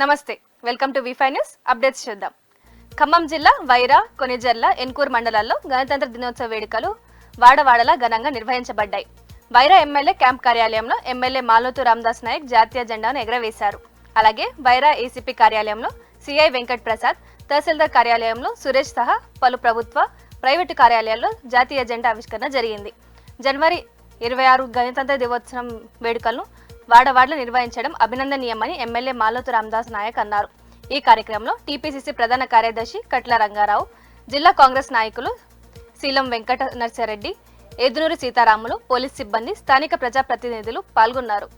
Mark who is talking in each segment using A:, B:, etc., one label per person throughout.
A: నమస్తే, welcome to వి5 news updates చూద్దాం. ఖమ్మం జిల్లా వైరా, కొనిజర్ల, ఎన్కూర్ మండలాల్లో గణతంత్ర దినోత్సవ వేడుకలు వాడవాడలా ఘనంగా నిర్వహించబడ్డాయి. వైరా ఎమ్మెల్యే క్యాంప్ కార్యాలయంలో ఎమ్మెల్యే మాలోతు రామదాస్ నాయక్ జాతీయ జెండాను ఎగరవేశారు. అలాగే వైరా ఏసీపీ కార్యాలయంలో సిఐ వెంకట్ ప్రసాద్, తహసీల్దార్ కార్యాలయంలో సురేష్ సహా పలు ప్రభుత్వ, ప్రైవేటు కార్యాలయాల్లో జాతీయ జెండా ఆవిష్కరణ జరిగింది. జనవరి 26 గణతంత్ర దినోత్సవం వేడుకలను వాడవాడలు నిర్వహించడం అభినందనీయమని ఎమ్మెల్యే మాలోతు రామదాస్ నాయక్ అన్నారు. ఈ కార్యక్రమంలో టీపీసీసీ ప్రధాన కార్యదర్శి కట్ల రంగారావు, జిల్లా కాంగ్రెస్ నాయకులు శీలం వెంకట నర్సిరెడ్డి, ఏదునూరి సీతారాములు, పోలీస్ సిబ్బంది, స్థానిక ప్రజాప్రతినిధులు పాల్గొన్నారు.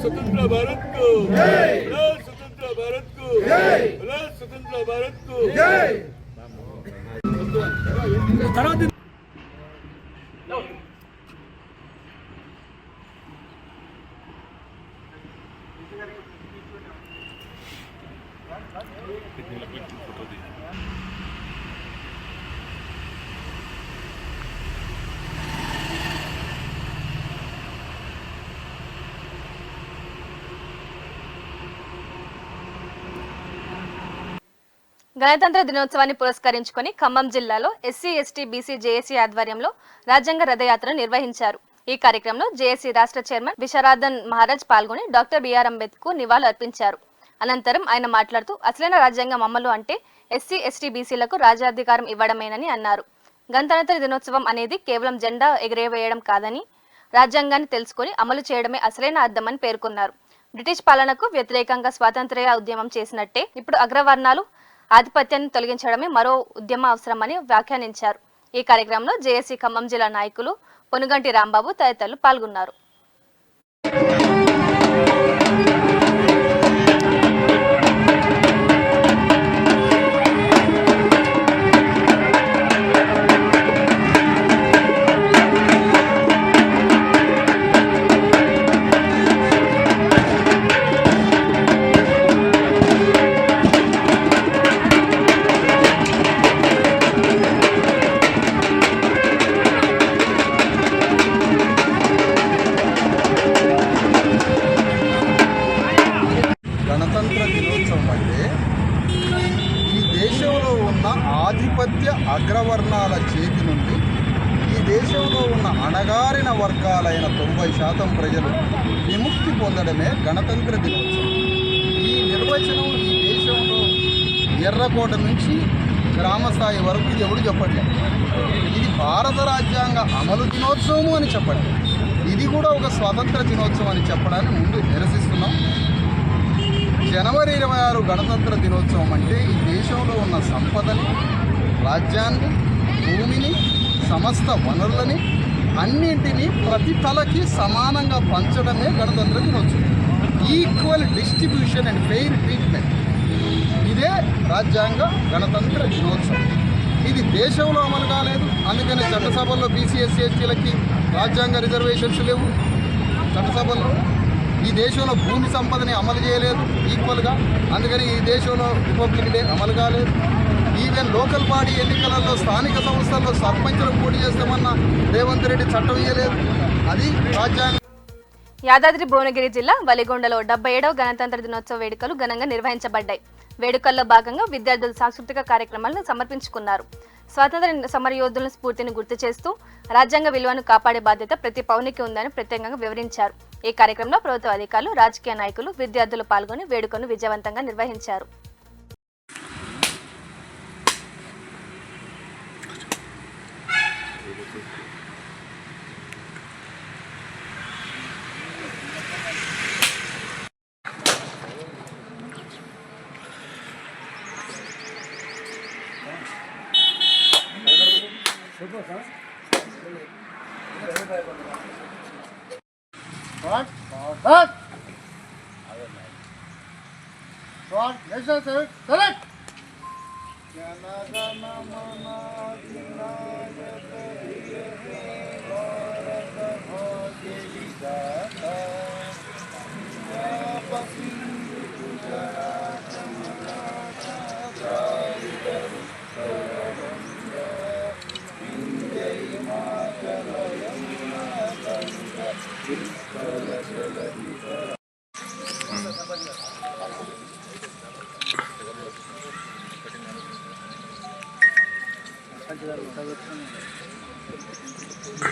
B: स्वतंत्र भारत को जय, स्वतंत्र भारत को जय, स्वतंत्र भारत को जय।
A: గణతంత్ర దినోత్సవాన్ని పురస్కరించుకొని ఖమ్మం జిల్లాలో ఎస్సీ, ఎస్టీ, బీసీ, జేఏసీ ఆధ్వర్యంలో రాజ్యాంగ రథయాత్రను నిర్వహించారు. ఈ కార్యక్రమంలో జేఏసీ రాష్ట్ర చైర్మన్ విశారదన్ మహారాజ్ పాల్గొని డాక్టర్ బిఆర్ అంబేద్కర్కు నివాళులు అర్పించారు. అనంతరం ఆయన మాట్లాడుతూ అసలైన రాజ్యాంగం అమలు అంటే ఎస్సీ, ఎస్టీ, బీసీలకు రాజ్యాధికారం ఇవ్వడమేనని అన్నారు. గణతంత్ర దినోత్సవం అనేది కేవలం జెండా ఎగరవేయడం కాదని, రాజ్యాంగాన్ని తెలుసుకొని అమలు చేయడమే అసలైన అర్థమని పేర్కొన్నారు. బ్రిటిష్ పాలనకు వ్యతిరేకంగా స్వాతంత్ర్య ఉద్యమం చేసినట్టే ఇప్పుడు అగ్రవర్ణాలు ఆధిపత్యాన్ని తొలగించడమే మరో ఉద్యమ అవసరమని వ్యాఖ్యానించారు. ఈ కార్యక్రమంలో జేఏసీ ఖమ్మం జిల్లా నాయకులు పొనుగంటి రాంబాబు తదితరులు పాల్గొన్నారు.
C: గణతంత్ర దినోత్సవం అంటే ఈ దేశంలో ఉన్న ఆధిపత్య అగ్రవర్ణాల చేతి నుండి ఈ దేశంలో ఉన్న అణగారిన వర్గాలైన 90% ప్రజలు విముక్తి పొందడమే గణతంత్ర దినోత్సవం. ఈ నిర్వచనం ఈ దేశంలో ఎర్రకోట నుంచి గ్రామస్థాయి వరకు ఎవడు చెప్పట్లేదు. ఇది భారత రాజ్యాంగ అమలు దినోత్సవము అని చెప్పండి. ఇది కూడా ఒక స్వాతంత్ర దినోత్సవం అని చెప్పడాన్ని ముందు నిరసిస్తున్నాం. జనవరి 26 గణతంత్ర దినోత్సవం అంటే ఈ దేశంలో ఉన్న సంపదని, రాజ్యాన్ని, భూమిని, సమస్త వనరులని అన్నింటినీ ప్రతి తలకి సమానంగా పంచడమే గణతంత్ర దినోత్సవం. Equal distribution and fair treatment, ఇదే రాజ్యాంగ గణతంత్ర దినోత్సవం. ఇది దేశంలో అమలు కాలేదు. అందుకని చట్టసభల్లో బీసీ, ఎస్సీ, ఎస్టీలకి రాజ్యాంగ రిజర్వేషన్స్ లేవు. చట్టసభల్లో ఈ దేశంలో భూమి సంపదని అమలు చేయలేదు ఈక్వల్గా. అందుకని ఈ దేశంలో రిపబ్లిక్ డే అమలు కాలేదు. ఈవెన్ లోకల్ బాడీ ఎన్నికలలో స్థానిక సంస్థల్లో సర్పంచులకు పోటీ చేస్తామన్న రేవంత్ రెడ్డి చట్టం ఇయ్యలేదు. అది రాజ్యాంగం.
A: యాదాద్రి భువనగిరి జిల్లా వలిగొండలో 77వ గణతంత్ర దినోత్సవ వేడుకలు ఘనంగా నిర్వహించబడ్డాయి. వేడుకల్లో భాగంగా విద్యార్థులు సాంస్కృతిక కార్యక్రమాలను సమర్పించుకున్నారు. స్వాతంత్ర సమరయోధుల స్ఫూర్తిని గుర్తు చేస్తూ రాజ్యాంగ విలువను కాపాడే బాధ్యత ప్రతి పౌరునికి ఉందని ప్రత్యేకంగా వివరించారు. ఈ కార్యక్రమంలో ప్రభుత్వ అధికారులు, రాజకీయ నాయకులు, విద్యార్థులు పాల్గొని వేడుకను విజయవంతంగా నిర్వహించారు.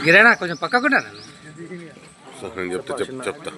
D: గిరేనా కొంచెం పక్కకుండా
B: నేను చెప్తా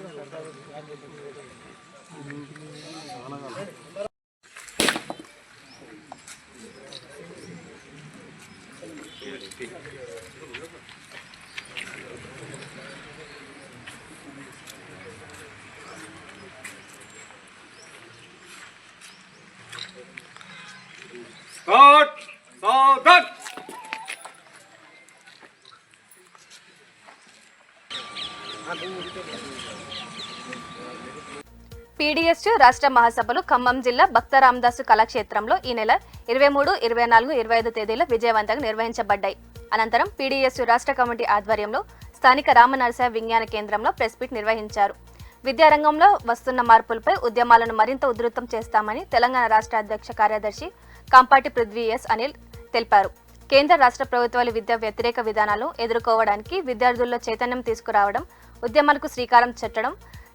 A: పీడీఎస్ రాష్ట్ర మహాసభలు ఖమ్మం జిల్లా భక్త రామదాసు కళాక్షేత్రంలో ఈ నెల 23, 24, 25 తేదీలో విజయవంతంగా నిర్వహించబడ్డాయి. అనంతరం పీడీఎస్ రాష్ట్ర కమిటీ ఆధ్వర్యంలో స్థానిక రామనరసాయ విజ్ఞాన కేంద్రంలో ప్రెస్ మీట్ నిర్వహించారు. విద్యారంగంలో వస్తున్న మార్పులపై ఉద్యమాలను మరింత ఉధృతం చేస్తామని తెలంగాణ రాష్ట్ర అధ్యక్ష కార్యదర్శి కాంపాటి పృథ్వీ ఎస్ అనిల్ తెలిపారు. కేంద్ర రాష్ట్ర ప్రభుత్వాలు విద్యా వ్యతిరేక విధానాలు ఎదుర్కోవడానికి విద్యార్థుల్లో చైతన్యం తీసుకురావడం, ఉద్యమాలకు శ్రీకారం చుట్టడం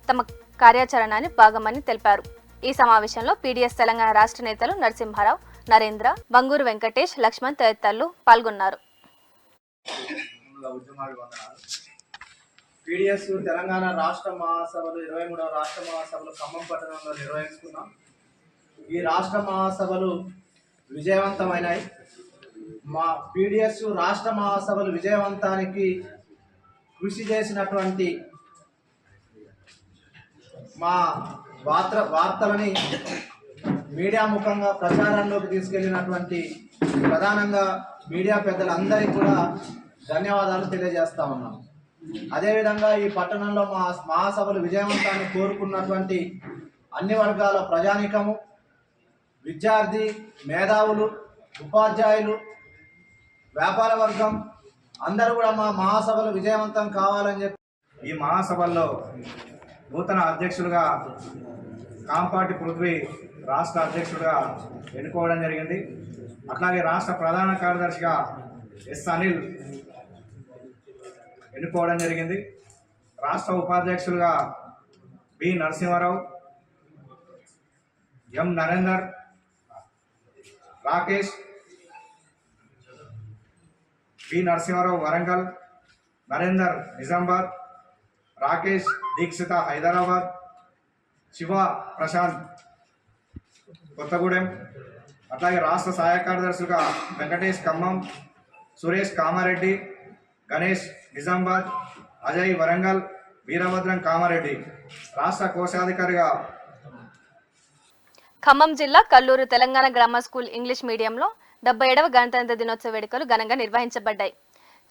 A: తమ కార్యాచరణని భాగమని తెలిపారు. ఈ సమావేశంలో పీడీఎస్ తెలంగాణ రాష్ట్ర నేతలు నరసింహారావు, నరేంద్ర, బంగూరు వెంకటేష్, లక్ష్మణ్ తదితరులు పాల్గొన్నారు.
E: పీడీఎస్ తెలంగాణ రాష్ట్ర మహాసభలు 23వ రాష్ట్ర మహాసభలు ఖమ్మం పట్టణంలో నిర్వహించుకున్నాం. ఈ రాష్ట్ర మహాసభలు విజయవంతమైనాయి. మా పీడీఎస్ రాష్ట్ర మహాసభలు విజయవంతానికి కృషి చేసినటువంటి మా వార్తలని మీడియా ముఖంగా ప్రచారంలోకి తీసుకెళ్లినటువంటి ప్రధానంగా మీడియా పెద్దలందరికీ కూడా ధన్యవాదాలు తెలియజేస్తా ఉన్నాం. అదేవిధంగా ఈ పట్టణంలో మా మహాసభలు విజయవంతాన్ని కోరుకున్నటువంటి అన్ని వర్గాల ప్రజానీకము, విద్యార్థి, మేధావులు, ఉపాధ్యాయులు, వ్యాపార వర్గం అందరూ కూడా మా మహాసభలు విజయవంతం కావాలని చెప్పి ఈ మహాసభల్లో నూతన అధ్యక్షులుగా కాంపాటి పృథ్వీ రాష్ట్ర అధ్యక్షుడిగా ఎన్నుకోవడం జరిగింది. అట్లాగే రాష్ట్ర ప్రధాన కార్యదర్శిగా ఎస్ అనిల్ ఎన్నుకోవడం జరిగింది. రాష్ట్ర ఉపాధ్యక్షులుగా బి నరసింహారావు, ఎం నరేందర్, రాకేష్, బి నరసింహారావు వరంగల్, నరేందర్ నిజామాబాద్, రాకేష్ దీక్షిత హైదరాబాద్, శివ ప్రశాంత్ కొత్తగూడెం. అట్లాగే రాష్ట్ర సహాయ కార్యదర్శులుగా వెంకటేష్ ఖమ్మం, సురేష్ కామారెడ్డి, గణేష్ నిజామాబాద్, అజయ్ వరంగల్, వీరభద్రం కామారెడ్డి. రాష్ట్ర కోశాధికారిగా
A: ఖమ్మం జిల్లా Kalluru Telangana grammar school English మీడియంలో 77వ గణతంత్ర దినోత్సవ వేడుకలు ఘనంగా నిర్వహించబడ్డాయి.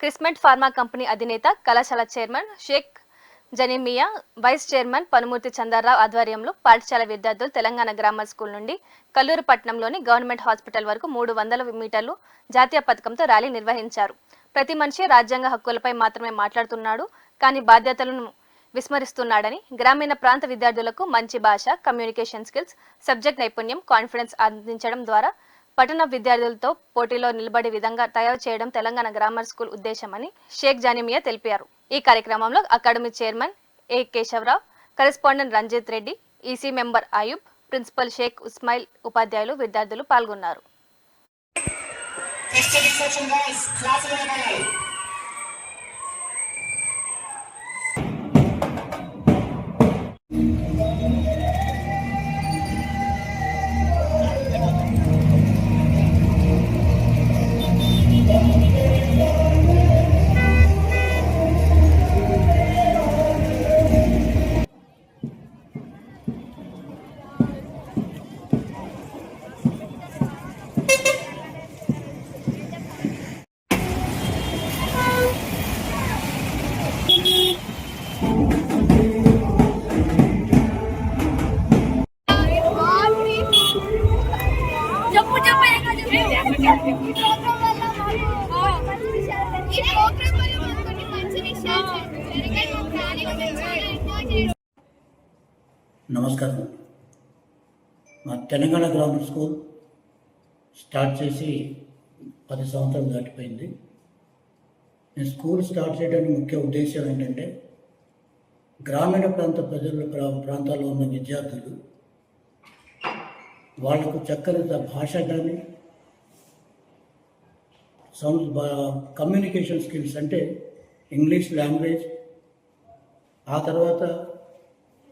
A: క్రిస్మెంట్ ఫార్మా కంపెనీ అధినేత, కళాశాల chairman Shaik Janimiya, vice chairman Panumurthy Chandrarao ఆధ్వర్యంలో పాఠశాల విద్యార్థులు తెలంగాణ గ్రామర్ స్కూల్ నుండి కల్లూరు పట్టణంలోని గవర్నమెంట్ హాస్పిటల్ వరకు 300 మీటర్లు జాతీయ పథకంతో ర్యాలీ నిర్వహించారు. ప్రతి మనిషి రాజ్యాంగ హక్కులపై మాత్రమే మాట్లాడుతున్నాడు, కానీ బాధ్యతలను విస్మరిస్తున్నాడని, గ్రామీణ ప్రాంత విద్యార్థులకు మంచి భాష, కమ్యూనికేషన్ స్కిల్స్, సబ్జెక్ట్ నైపుణ్యం, కాన్ఫిడెన్స్ అందించడం ద్వారా పట్టణ విద్యార్థులతో పోటీలో నిలబడే విధంగా తయారు చేయడం తెలంగాణ గ్రామర్ స్కూల్ ఉద్దేశమని షేక్ జానిమియా తెలిపారు. ఈ కార్యక్రమంలో academy chairman A Keshavarao, correspondent Ranjith Reddy, EC member Ayub, principal Shaik Usmail, ఉపాధ్యాయులు, విద్యార్థులు పాల్గొన్నారు.
F: చెప్పు చెప్పు ఈ ప్రోగ్రామ్ వల్ల మాకు మంచి విషయాలు ఈ ప్రోగ్రామ్ వల్ల మాకు కొన్ని మంచి విషయాలు జరిగాయి. మాకు రాణిగా మేము చాలా ఎంజాయ్ చేసాం.
G: నమస్కారం. మా తెలంగాణ గ్రామర్ స్కూల్ స్టార్ట్ చేసి 10 సంవత్సరాలు దాటిపోయింది. నేను స్కూల్ స్టార్ట్ చేయడానికి ముఖ్య ఉద్దేశం ఏంటంటే గ్రామీణ ప్రాంత ప్రాంతాల్లో ఉన్న విద్యార్థులు వాళ్లకు చక్కని భాష కానీ కమ్యూనికేషన్ స్కిల్స్ అంటే ఇంగ్లీష్ లాంగ్వేజ్, ఆ తర్వాత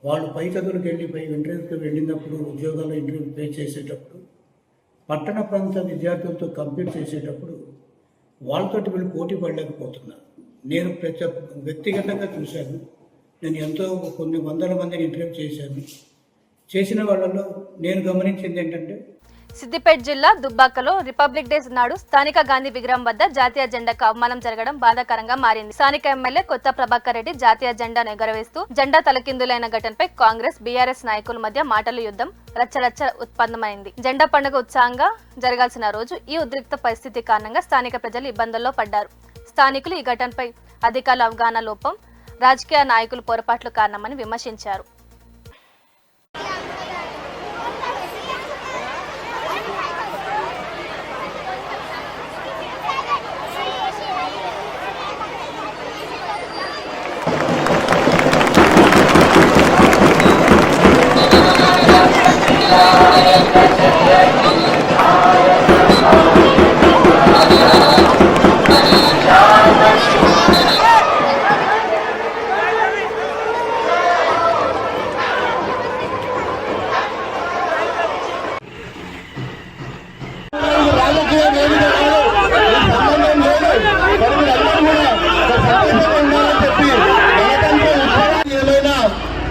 G: వాళ్ళు పై చదువులకు ఇంటర్వ్యూకి వెళ్ళినప్పుడు ఉద్యోగాలు ఇంటర్వ్యూ ఫేస్ చేసేటప్పుడు పట్టణ ప్రాంత విద్యార్థులతో కంపీట్ చేసేటప్పుడు వాళ్ళతోటి వీళ్ళు పోటీ పడలేకపోతున్నారు. నేను వ్యక్తిగతంగా చూశాను. నేను కొన్ని వందల మందిని ఇంటర్వ్యూ చేశాను. చేసిన వాళ్ళలో నేను గమనించింది ఏంటంటే
A: సిద్దిపేట జిల్లా దుబ్బాకలో రిపబ్లిక్ డే నాడు స్థానిక గాంధీ విగ్రహం వద్ద జాతీయ జెండాకు అవమానం జరగడం బాధాకరంగా మారింది. స్థానిక ఎమ్మెల్యే కొత్త ప్రభాకర్ రెడ్డి జాతీయ జెండాను ఎగరవేస్తూ జెండా తలకిందులైన ఘటనపై కాంగ్రెస్ బీఆర్ఎస్ నాయకుల మధ్య మాటల యుద్ధం రచ్చరచ్చ ఉత్పన్నమైంది. జెండా పండుగ ఉత్సాహంగా జరగాల్సిన రోజు ఈ ఉద్రిక్త పరిస్థితి కారణంగా స్థానిక ప్రజలు ఇబ్బందుల్లో పడ్డారు. స్థానికులు ఈ ఘటనపై అధికారుల అవగాహన లోపం, రాజకీయ నాయకులు పొరపాట్లు కారణమని విమర్శించారు.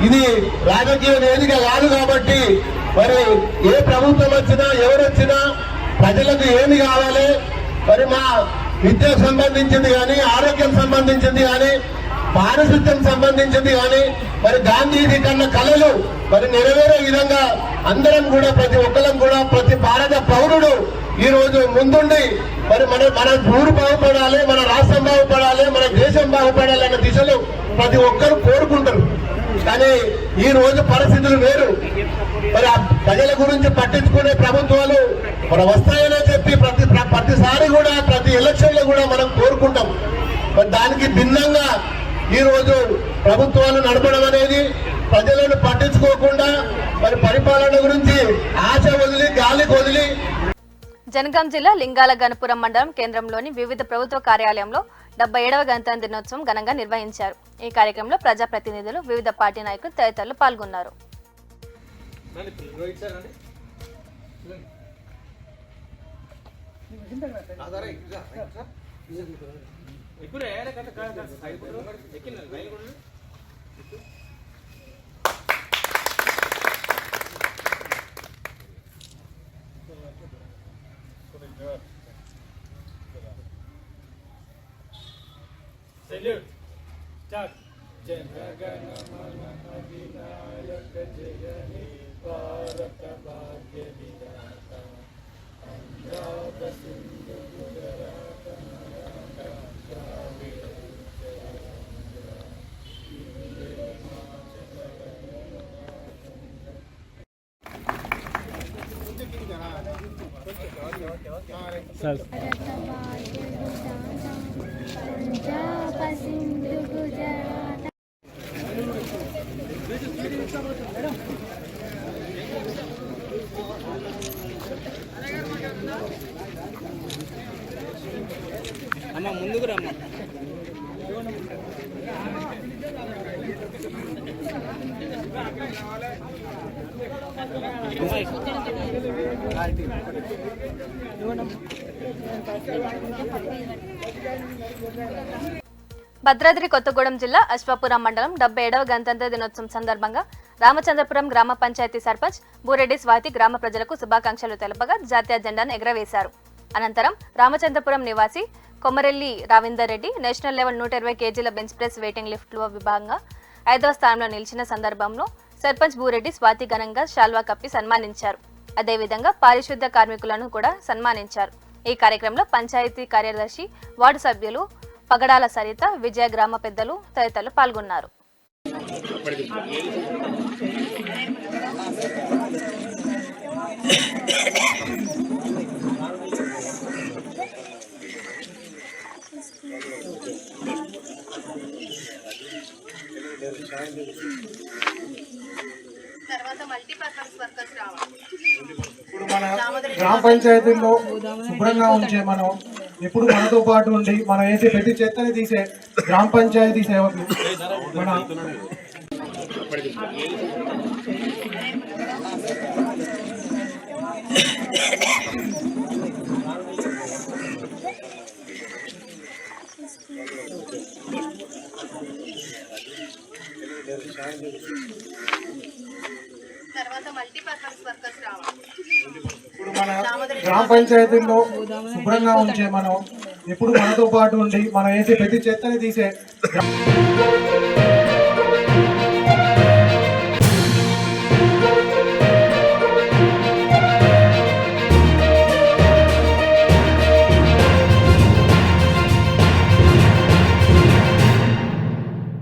H: ఇది రాజకీయ వేదిక కాదు కాబట్టి మరి ఏ ప్రభుత్వం వచ్చినా ఎవరు వచ్చినా ప్రజలకు ఏమి కావాలి, మరి మా విద్యకు సంబంధించింది కానీ, ఆరోగ్యం సంబంధించింది కానీ, పారిశుద్ధ్యం సంబంధించింది కానీ, మరి గాంధీజీ కన్న కళలు మరి నెరవేరే విధంగా అందరం కూడా ప్రతి ఒక్కరం కూడా ప్రతి భారత పౌరుడు ఈ రోజు ముందుండి మరి మన ఊరు బాగుపడాలి, మన రాష్ట్రం బాగుపడాలి, మన దేశం బాగుపడాలి అన్న దిశలో ప్రతి ఒక్కరు కోరుకుంటారు. కానీ ఈ రోజు పరిస్థితులు వేరు. మరి ప్రజల గురించి పట్టించుకునే ప్రభుత్వాలు మన వస్తాయనే చెప్పి ప్రతిసారి కూడా ప్రతి ఎలక్షన్ లో కూడా మనం కోరుకుంటాం. మరి దానికి భిన్నంగా ఈ రోజు ప్రభుత్వాలు నడపడం అనేది ప్రజలను పట్టించుకోకుండా మరి పరిపాలన గురించి ఆశ వదిలి గాలికి వదిలి.
A: జనగాం జిల్లా లింగాల గణపురం మండలం కేంద్రంలోని వివిధ ప్రభుత్వ కార్యాలయంలో 77వ గణతంత్ర దినోత్సవం ఘనంగా నిర్వహించారు. ఈ కార్యక్రమంలో ప్రజాప్రతినిధులు, వివిధ పార్టీ నాయకులు తదితరులు పాల్గొన్నారు.
B: Salute. Start. Janagana Adinayaka Jayani Bharata Bhagya Vidata Punjab Sindhu Gujarat Maratha Dravid Sir.
A: Bhadradri Kothagudem జిల్లా అశ్వాపురం మండలం 77వ గణతంత్ర దినోత్సవం సందర్భంగా రామచంద్రపురం గ్రామ పంచాయతీ సర్పంచ్ బూరెడ్డి స్వాతి గ్రామ ప్రజలకు శుభాకాంక్షలు తెలపగా జాతీయ జెండాను ఎగురవేశారు. అనంతరం రామచంద్రపురం నివాసి కొమరెల్లి రవీందర్ రెడ్డి నేషనల్ లెవెల్ 120 కేజీల బెంచ్ ప్రెస్ వెయిటింగ్ లిఫ్ట్లో విభాగంగా 5వ స్థానంలో నిలిచిన సందర్భంలో సర్పంచ్ బూరెడ్డి స్వాతి ఘనంగా శాల్వా కప్పి సన్మానించారు. అదేవిధంగా పారిశుద్ధ్య కార్మికులను కూడా సన్మానించారు. ఈ కార్యక్రమంలో పంచాయతీ కార్యదర్శి, వార్డు సభ్యులు పగడాల సరిత, విజయ గ్రామ పెద్దలు తదితరులు పాల్గొన్నారు.
I: ఇప్పుడు మన గ్రామ పంచాయతీల్లో శుభ్రంగా ఉంచే మనం ఎప్పుడు మనతో పాటు ఉండి మనం వేసే ప్రతి చెత్తని తీసే గ్రామ పంచాయతీ సేవకులు మన ఇప్పుడు మన గ్రామ పంచాయతీల్లో శుభ్రంగా ఉంచే మనం ఎప్పుడు మనతో పాటు ఉండి మనం వేసే ప్రతి చెత్తని తీసే